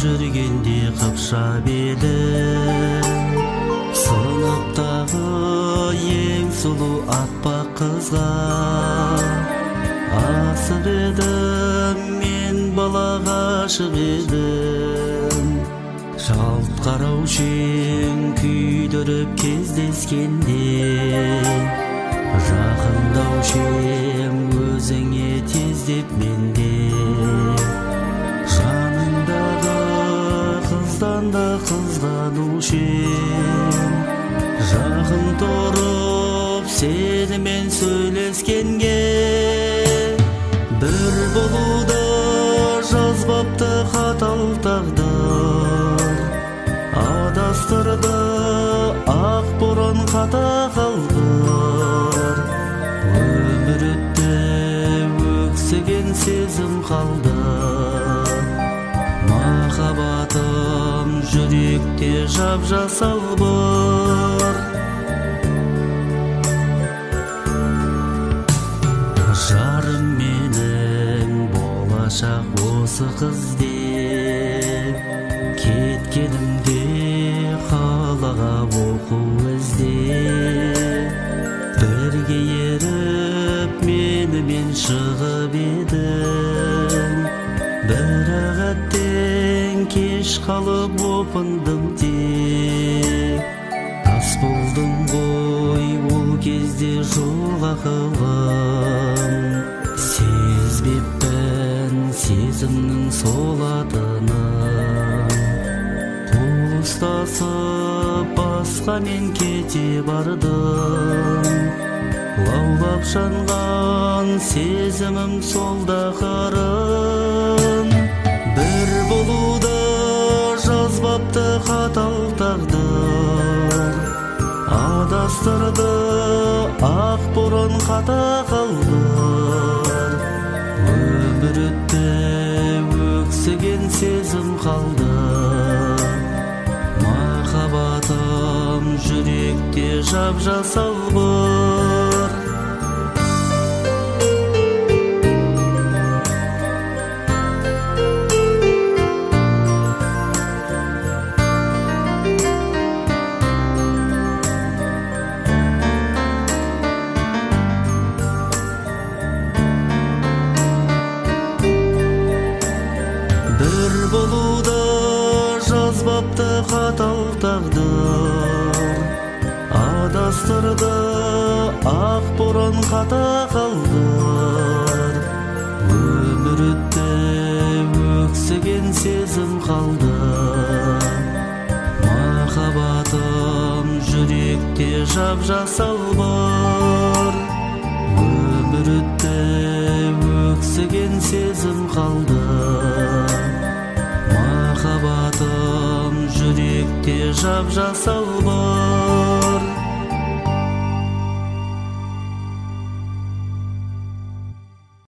жүргенде қыпшап едім. Сыныптағы ең сұлу аппақ қызға асық едім, мен балаға ғашық едім. Жалт қараушы ең күйдіріп кездескенде, жақындаушы ем өзіңе тездеп менде. Жаныңдағы қыздан да қызғанушы ем, жақын тұрып сенімен сөйлескенге. Бір болуды жазбапты қатал тағдыр, адастырды ақ боран қата қалғыр. Өмір өтті, өксіген сезім қалды, махаббатым жүректе жап-жасал бар. Жарым менің болашақ осы қыз деп, кеткенімде қалаға оқу іздеп. Бірге еріп менімен шығып едім, бірақ әттең кеш қалып опындым тек. Тас болдым ғой ол кезде жол ақылым, сезбеппін сезімнің солатынын. Қол ұстасып басқа мен кете бардым, лаулап жанған сезімім солда қырын. Бір болуды жазбапты қатал тағдыр, адастырды ақ боран қата қалғыр. Өмір өтті, өксіген сезім қалды, махаббатым жүректе жап-жасал бар. Бір болуды жазбапты қатал тағдыр, адастырды ақ боран қата қалғыр. Өмір өтті, өксіген сезім қалды, махаббатым жүректе жап-жасал бар. Өмір өтті, өксіген сезім қалды, махаббатым жүректе жап-жасал бар.